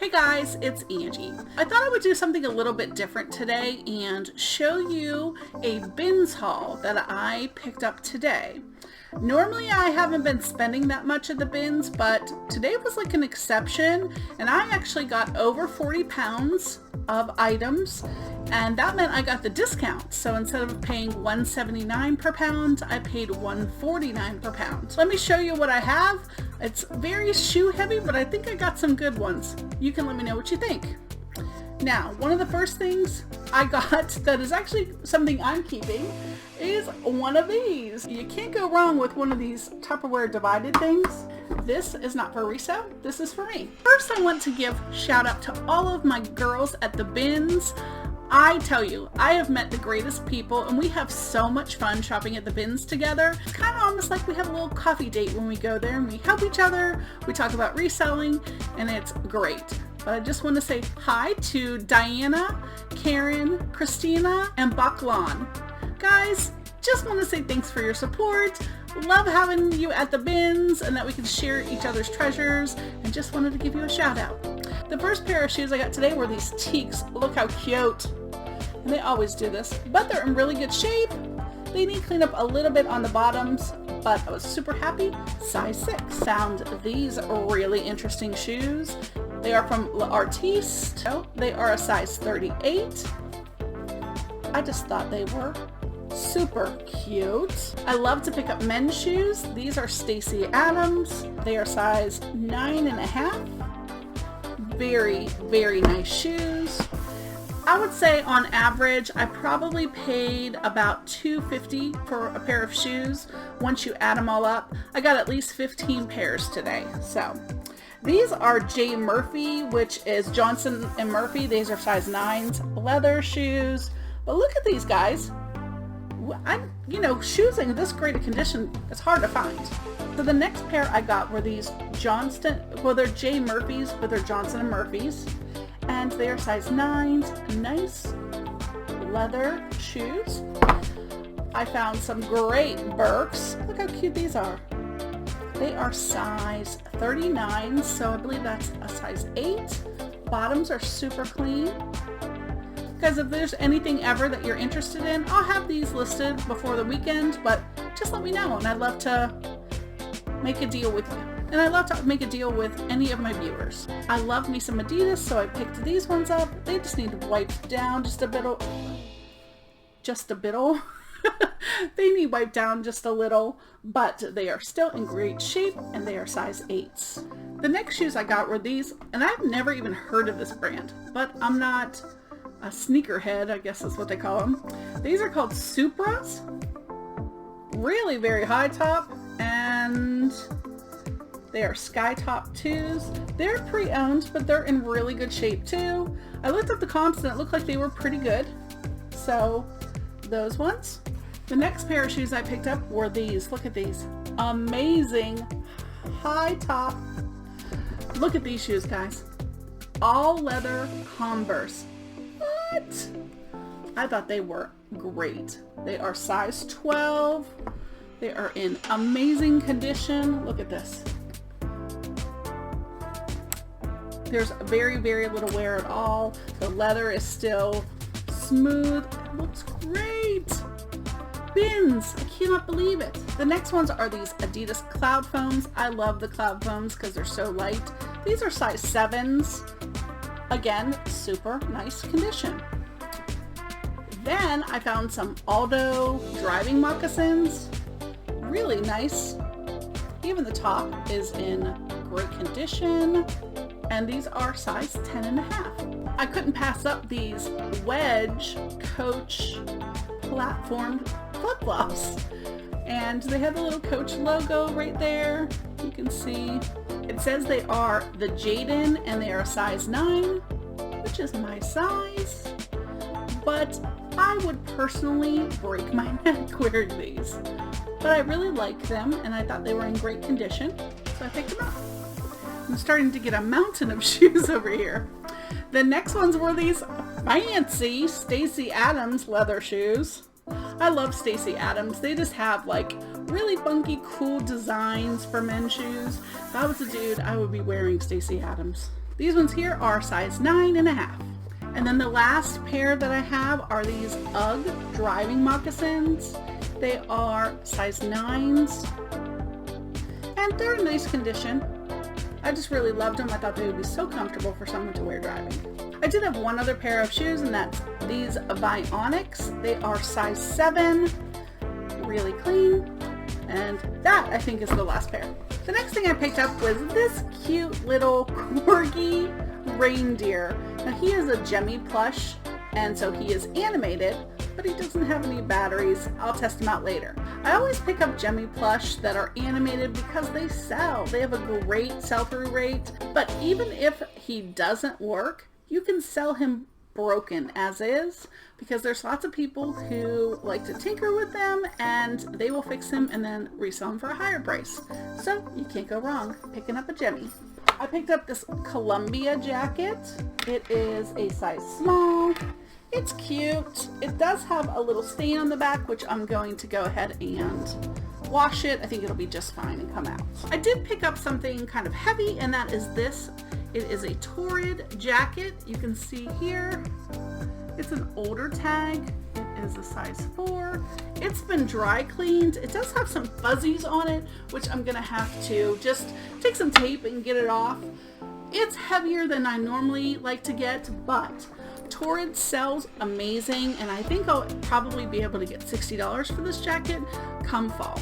Hey guys, it's Angie. I thought I would do something a little bit different today and show you a BINS haul that I picked up today. Normally I haven't been spending that much at the BINS, but today was like an exception and I actually got over 40 pounds of items, and that meant I got the discount. So instead of paying $1.79 per pound, I paid $1.49 per pound. Let me show you what I have. It's very shoe heavy, but I think I got some good ones. You can let me know what you think. Now, one of the first things I got that is actually something I'm keeping is one of these. You can't go wrong with one of these Tupperware divided things. This is not for resale, this is for me. First, I want to give shout out to all of my girls at the BINS. I tell you, I have met the greatest people and we have so much fun shopping at the BINS together. It's kind of almost like we have a little coffee date when we go there and we help each other, we talk about reselling, and it's great. But I just want to say hi to Diana, Karen, Christina, and Baklan. Guys, just want to say thanks for your support. Love having you at the BINS and that we can share each other's treasures, and just wanted to give you a shout out. The first pair of shoes I got today were these teaks. Look how cute. And they always do this, but they're in really good shape. They need clean up a little bit on the bottoms, but I was super happy. Size 6. Found these really interesting shoes. They are from L'Artiste. They are a size 38. I just thought they were super cute. I love to pick up men's shoes. These are Stacy Adams. They are size 9.5. Very, very nice shoes. I would say on average, I probably paid about $2.50 for a pair of shoes. Once you add them all up, I got at least 15 pairs today. So these are J. Murphy, which is Johnson & Murphy. These are size 9s, leather shoes. But look at these guys. Shoes in this great a condition, it's hard to find. So the next pair I got were these they're J. Murphy's, but they're Johnson & Murphy's. And they are size 9s, nice leather shoes. I found some great Birks. Look how cute these are. They are size 39, so I believe that's a size 8. Bottoms are super clean. Guys, if there's anything ever that you're interested in, I'll have these listed before the weekend, but just let me know, and I'd love to make a deal with you. And I love to make a deal with any of my viewers. I love me some Adidas, so I picked these ones up. They just need wiped down just a bit. They need wiped down just a little, but they are still in great shape, and they are size 8s. The next shoes I got were these, and I've never even heard of this brand, but I'm not a sneakerhead, I guess that's what they call them. These are called Supras. Really very high top, and they are sky top 2s. They're pre-owned, but they're in really good shape too. I looked up the comps and it looked like they were pretty good. So those ones. The next pair of shoes I picked up were these. Look at these. Amazing high top. Look at these shoes, guys. All leather Converse. What? I thought they were great. They are size 12. They are in amazing condition. Look at this. There's very, very little wear at all. The leather is still smooth. It looks great. BINS, I cannot believe it. The next ones are these Adidas Cloud Foams. I love the Cloud Foams because they're so light. These are size 7s. Again, super nice condition. Then I found some Aldo driving moccasins. Really nice. Even the top is in great condition. And these are size 10.5. I couldn't pass up these Wedge Coach platform flip-flops. And they have the little Coach logo right there. You can see. It says they are the Jaden and they are size 9, which is my size. But I would personally break my neck wearing these. But I really like them and I thought they were in great condition, so I picked them up. I'm starting to get a mountain of shoes over here. The next ones were these fancy Stacy Adams leather shoes. I love Stacy Adams. They just have like really funky, cool designs for men's shoes. If I was a dude, I would be wearing Stacy Adams. These ones here are size 9.5. And then the last pair that I have are these UGG driving moccasins. They are size 9s and they're in nice condition. I just really loved them. I thought they would be so comfortable for someone to wear driving. I did have one other pair of shoes, and that's these Bionics. They are size 7, really clean, and that I think is the last pair. The next thing I picked up was this cute little corgi reindeer. Now he is a Gemmy plush, and so he is animated, but he doesn't have any batteries. I'll test him out later. I always pick up Gemmy plush that are animated because they sell. They have a great sell-through rate, but even if he doesn't work, you can sell him broken as is, because there's lots of people who like to tinker with them and they will fix him and then resell them for a higher price. So you can't go wrong picking up a Gemmy. I picked up this Columbia jacket. It is a size small. It's cute. It does have a little stain on the back, which I'm going to go ahead and wash it. I think it'll be just fine and come out. I did pick up something kind of heavy, and that is this. It is a Torrid jacket. You can see here, it's an older tag. It is a size 4. It's been dry cleaned. It does have some fuzzies on it, which I'm gonna have to just take some tape and get it off. It's heavier than I normally like to get, but Torrid sells amazing, and I think I'll probably be able to get $60 for this jacket come fall.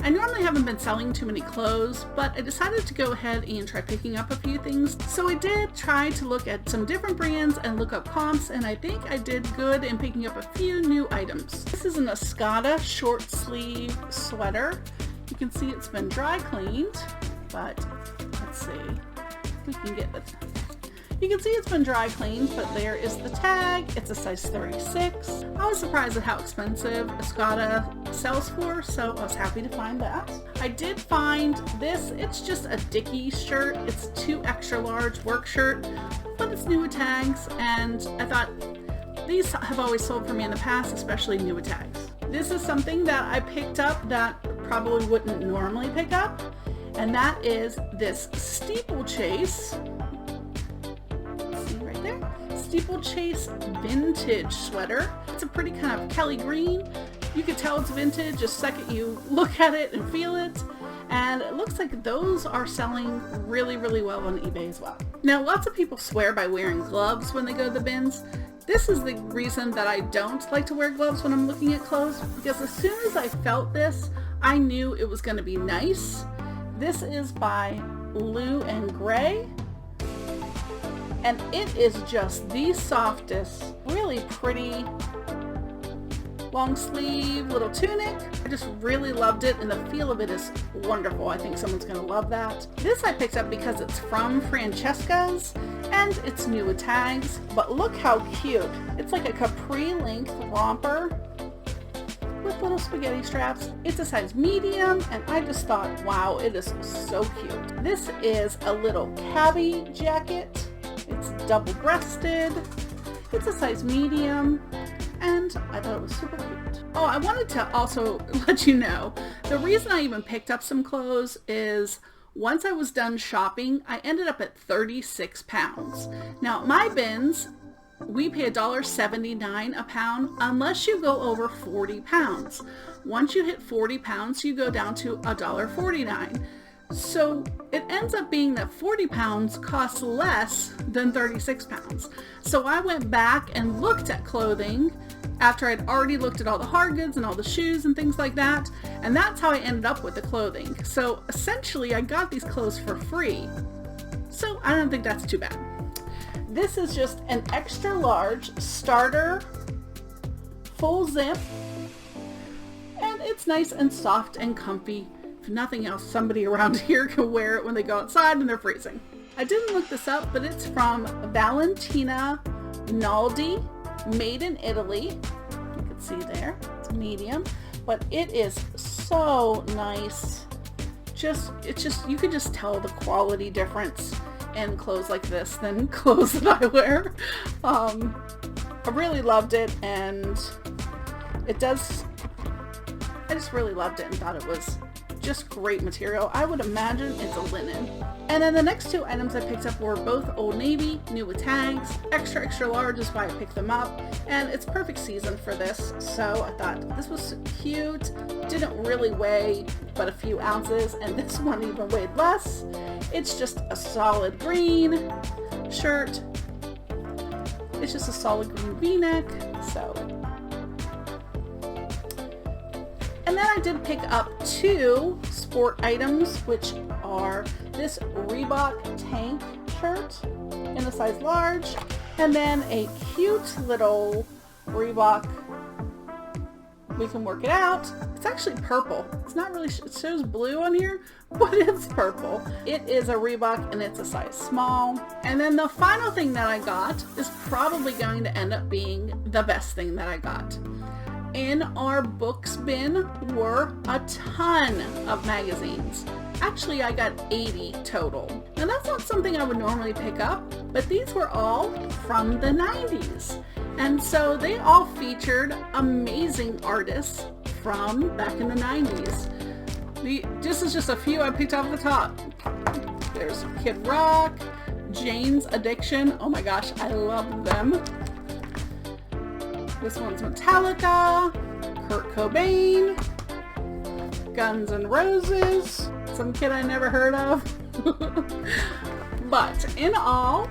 I normally haven't been selling too many clothes, but I decided to go ahead and try picking up a few things. So I did try to look at some different brands and look up comps, and I think I did good in picking up a few new items. This is an Escada short sleeve sweater. You can see it's been dry cleaned, but let's see if we can get it. You can see it's been dry cleaned, but there is the tag. It's a size 36. I was surprised at how expensive Escada sells for, so I was happy to find that. I did find this. It's just a Dickies shirt. It's 2 extra large work shirt, but it's new with tags, and I thought these have always sold for me in the past, especially new with tags. This is something that I picked up that probably wouldn't normally pick up, and that is this steeplechase. Steeplechase vintage sweater. It's a pretty kind of Kelly green. You can tell it's vintage just the second you look at it and feel it. And it looks like those are selling really, really well on eBay as well. Now, lots of people swear by wearing gloves when they go to the bins. This is the reason that I don't like to wear gloves when I'm looking at clothes, because as soon as I felt this, I knew it was going to be nice. This is by Blue and Gray. And it is just the softest, really pretty long sleeve little tunic. I just really loved it, and the feel of it is wonderful. I think someone's gonna love that. This I picked up because it's from Francesca's and it's new with tags, but look how cute. It's like a capri length romper with little spaghetti straps. It's a size medium, and I just thought, wow, it is so cute. This is a little cabbie jacket. It's double-breasted. It's a size medium, and I thought it was super cute. Oh, I wanted to also let you know, the reason I even picked up some clothes is once I was done shopping, I ended up at 36 pounds. Now, at my BINS, we pay $1.79 a pound unless you go over 40 pounds. Once you hit 40 pounds, you go down to $1.49. So it ends up being that 40 pounds costs less than 36 pounds. So I went back and looked at clothing after I'd already looked at all the hard goods and all the shoes and things like that. And that's how I ended up with the clothing. So essentially I got these clothes for free. So I don't think that's too bad. This is just an extra large starter full zip. And it's nice and soft and comfy. If nothing else, somebody around here can wear it when they go outside and they're freezing. I didn't look this up, but it's from Valentina Naldi, made in Italy. You can see there, it's medium, but it is so nice. You can just tell the quality difference in clothes like this than clothes that I wear. I really loved it, and I just really loved it and thought it was just great material. I would imagine it's a linen. And then the next two items I picked up were both Old Navy, new with tags. Extra, extra large is why I picked them up. And it's perfect season for this. So I thought this was cute. Didn't really weigh but a few ounces. And this one even weighed less. It's just a solid green shirt. It's just a solid green v-neck. So. And then I did pick up two sport items, which are this Reebok tank shirt in a size large, and then a cute little Reebok, we can work it out. It's actually purple. It's not really, it shows blue on here, but it's purple. It is a Reebok and it's a size small. And then the final thing that I got is probably going to end up being the best thing that I got. In our books bin were a ton of magazines. Actually, I got 80 total. Now that's not something I would normally pick up, but these were all from the 90s. And so they all featured amazing artists from back in the 90s. This is just a few I picked off the top. There's Kid Rock, Jane's Addiction. Oh my gosh, I love them. This one's Metallica, Kurt Cobain, Guns N' Roses, some kid I never heard of. But in all,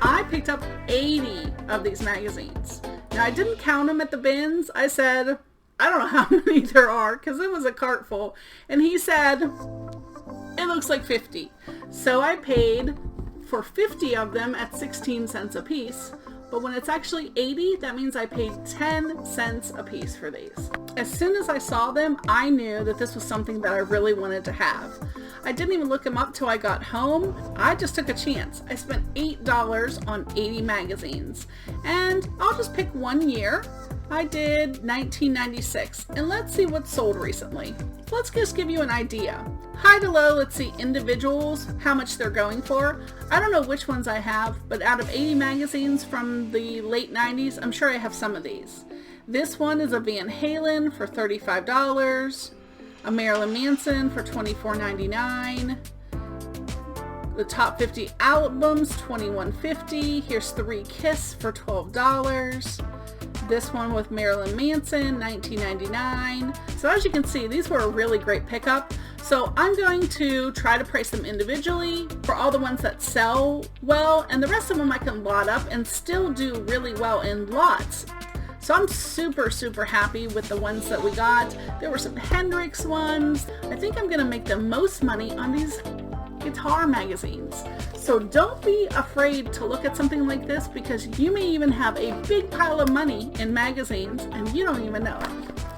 I picked up 80 of these magazines. Now I didn't count them at the bins. I said, I don't know how many there are because it was a cart full. And he said, it looks like 50. So I paid for 50 of them at 16 cents a piece. But when it's actually 80, that means I paid 10 cents a piece for these. As soon as I saw them, I knew that this was something that I really wanted to have. I didn't even look them up till I got home. I just took a chance. I spent $8 on 80 magazines. And I'll just pick one year. I did 1996. And let's see what's sold recently. Let's just give you an idea. High to low, let's see individuals, how much they're going for. I don't know which ones I have, but out of 80 magazines from the late 90s, I'm sure I have some of these. This one is a Van Halen for $35, a Marilyn Manson for $24.99, the top 50 albums, $21.50. Here's 3 Kiss for $12. This one with Marilyn Manson, $19.99. So as you can see, these were a really great pickup. So I'm going to try to price them individually for all the ones that sell well, and the rest of them I can lot up and still do really well in lots. So I'm super, super happy with the ones that we got. There were some Hendrix ones. I think I'm gonna make the most money on these guitar magazines. So don't be afraid to look at something like this because you may even have a big pile of money in magazines and you don't even know it.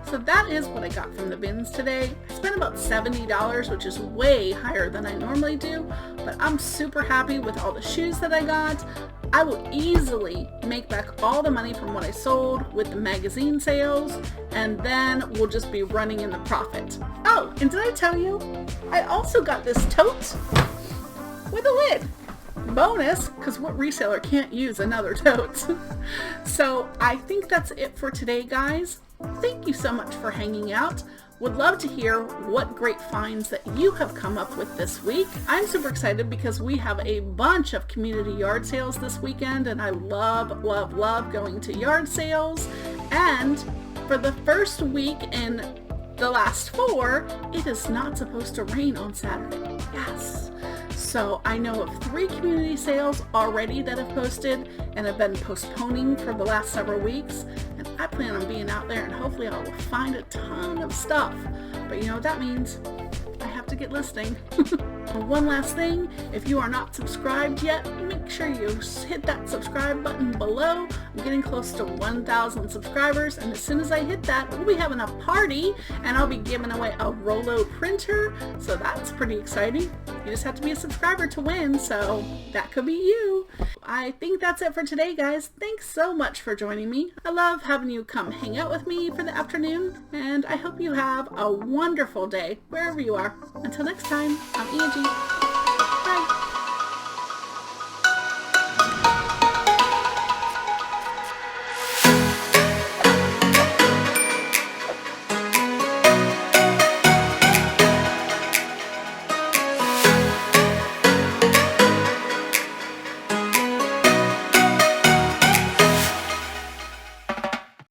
So that is what I got from the bins today. I spent about $70, which is way higher than I normally do, but I'm super happy with all the shoes that I got. I will easily make back all the money from what I sold with the magazine sales, and then we'll just be running in the profit. Oh, and did I tell you? I also got this tote with a lid. Bonus, because what reseller can't use another tote? So I think that's it for today, guys. Thank you so much for hanging out. Would love to hear what great finds that you have come up with this week. I'm super excited because we have a bunch of community yard sales this weekend, and I love, love, love going to yard sales. And for the first week in the last 4, it is not supposed to rain on Saturday. Yes. So I know of 3 community sales already that have posted and have been postponing for the last several weeks. And I plan on being out there and hopefully I will find a ton of stuff. But you know what that means? I have to get listing. One last thing, if you are not subscribed yet, make sure you hit that subscribe button below. I'm getting close to 1,000 subscribers, and as soon as I hit that, we'll be having a party, and I'll be giving away a Rollo printer, so that's pretty exciting. You just have to be a subscriber to win, so that could be you. I think that's it for today, guys. Thanks so much for joining me. I love having you come hang out with me for the afternoon, and I hope you have a wonderful day wherever you are. Until next time, I'm Angie.